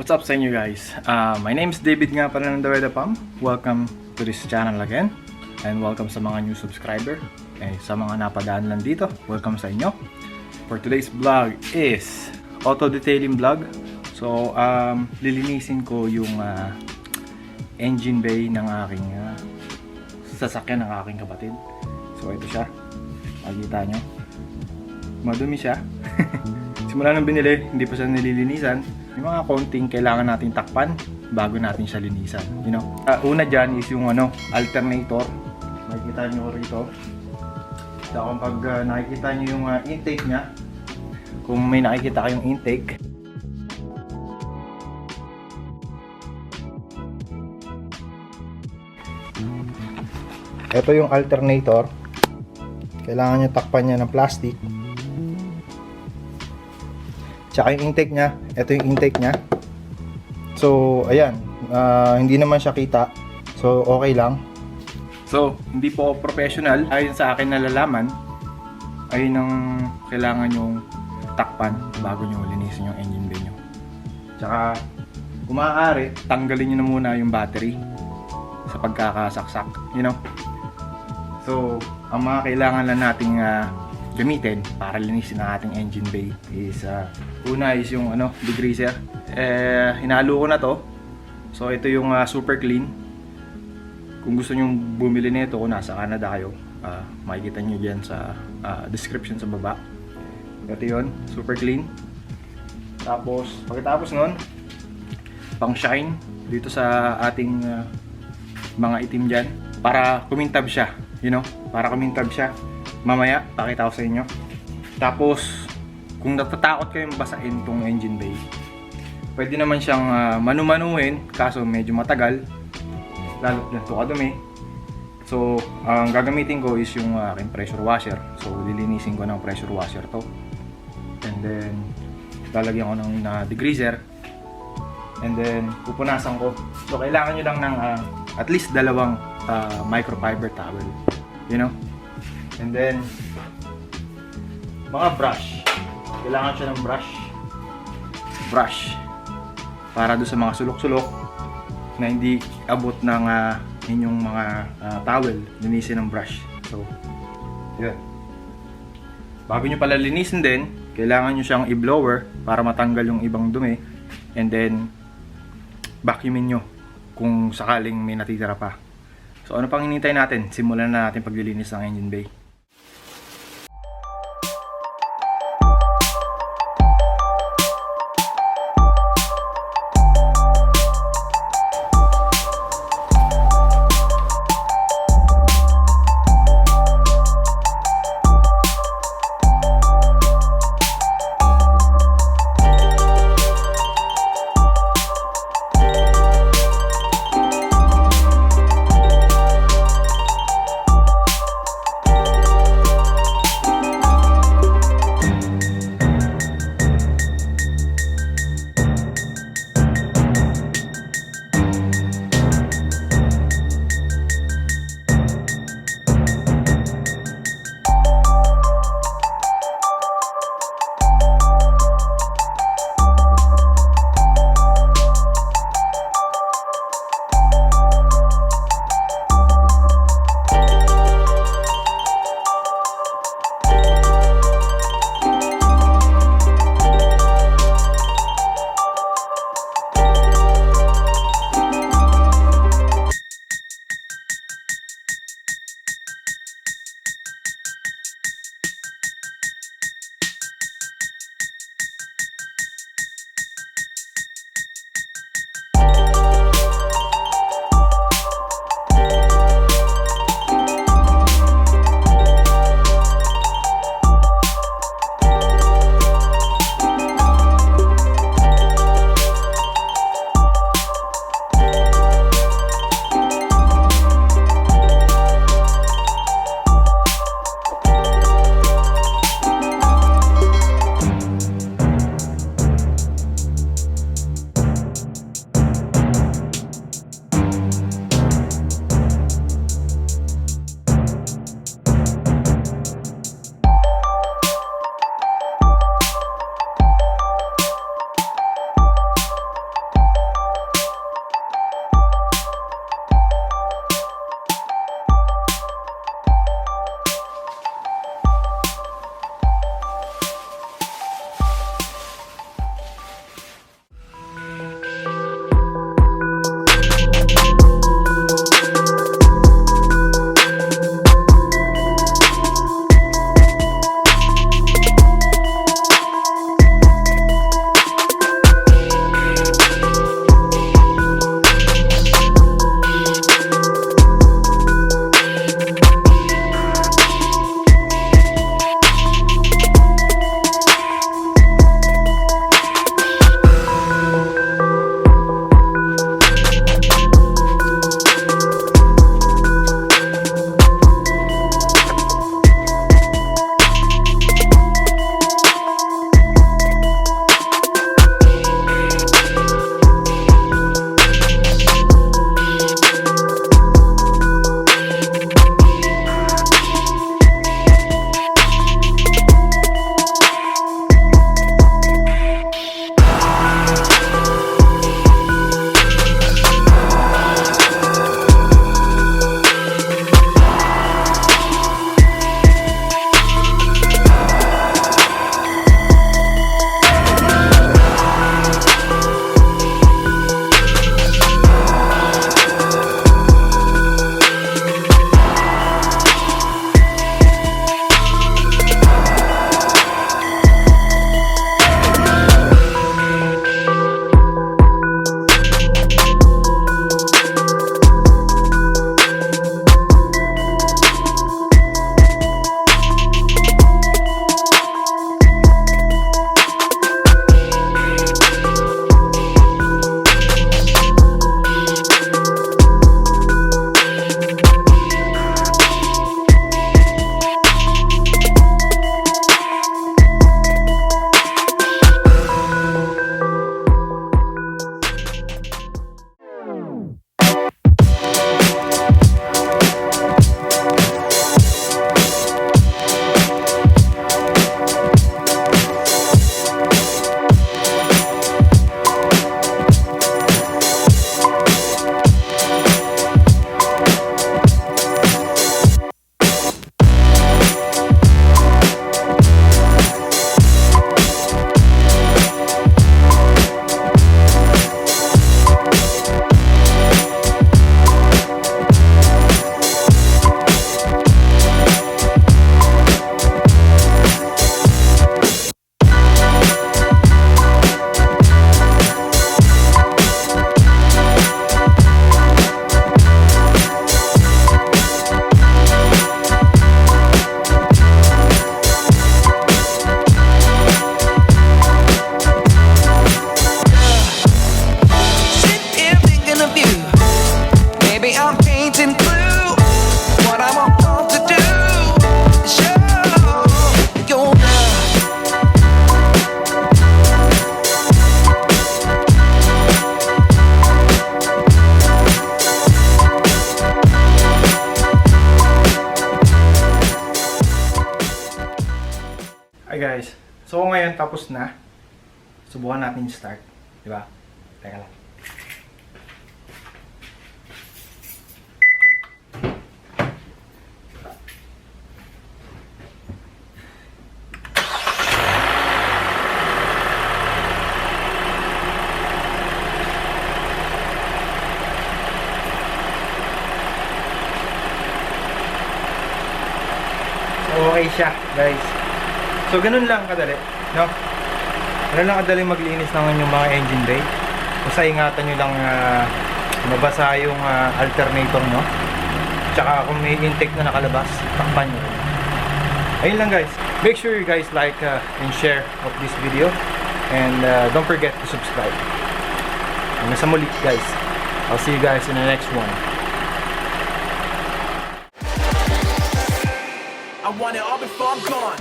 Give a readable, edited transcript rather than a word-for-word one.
What's up sa inyo guys? My name is David nga pala ng The Pam. Welcome to this channel again. And welcome sa mga new subscriber. Sa mga napadaan lang dito, welcome sa inyo. For today's vlog is auto detailing vlog. So, lilinisin ko yung engine bay ng aking sasakyan ng aking kapatid. So, ito siya. Makikita nyo. Madumi siya. Simula nang binili, hindi pa siya nililinisan. May mga konting kailangan nating takpan bago natin siya linisan. You know? Una dyan is yung alternator. Makikita nyo rito. So, kapag nakikita nyo yung intake nya, kung may nakikita kayong intake, ito yung alternator. Kailangan nyo takpan niya ng plastic. Tsaka yung intake nya, ito yung intake nya. So, ayan, hindi naman siya kita. So, okay lang. So, hindi po ako professional. Ayon sa akin nalalaman, ayun ang kailangan yung takpan bago nyo linisin yung engine bay nyo. Tsaka, kung maaari, tanggalin nyo na muna yung battery sa pagkakasaksak, you know. So, ang mga kailangan lang nating gamitin para linisin ang ating engine bay is una is yung degreaser. Hinalo ko na to. So, ito yung super clean. Kung gusto nyo bumili nito, kung nasa Canada kayo, makikita nyo dyan sa description sa baba. Ito yun, super clean. Tapos, pagkatapos nun, pang shine dito sa ating mga itim dyan para kumintab siya, you know, para kumintab siya. Mamaya, pakita ko sa inyo. Tapos, kung natatakot kayong basain tong engine bay, pwede naman siyang manu-manuhin, kaso medyo matagal, lalo ganito kadumi. So, ang gagamitin ko is yung aking pressure washer. So, lilinisin ko ng pressure washer to. And then, lalagyan ko ng degreaser. And then, pupunasan ko. So, kailangan nyo lang ng at least dalawang microfiber towel. You know? And then, mga brush. Kailangan siya ng brush. Para doon sa mga sulok-sulok na hindi abot ng inyong mga towel, linisin ng brush. So, yun. Bago nyo pala linisin din, kailangan nyo siyang i-blower para matanggal yung ibang dumi. And then, vacuumin nyo kung sakaling may natitira pa. So, ano pang hinintay natin? Simulan na natin paglilinis ng engine bay. Hi guys. So ngayon tapos na. Subukan natin yung start. Diba? Teka lang. Okay siya, guys. So, ganun lang kadali, no? Ganun lang kadali maglinis ng yung mga engine bay. Basta ingatan nyo lang mabasa yung alternator, no? Tsaka kung may intake na nakalabas, takpan nyo. Ayun lang, guys. Make sure you guys like and share of this video. And don't forget to subscribe. Hanggang sa muli, guys. I'll see you guys in the next one. I want it all before I'm gone.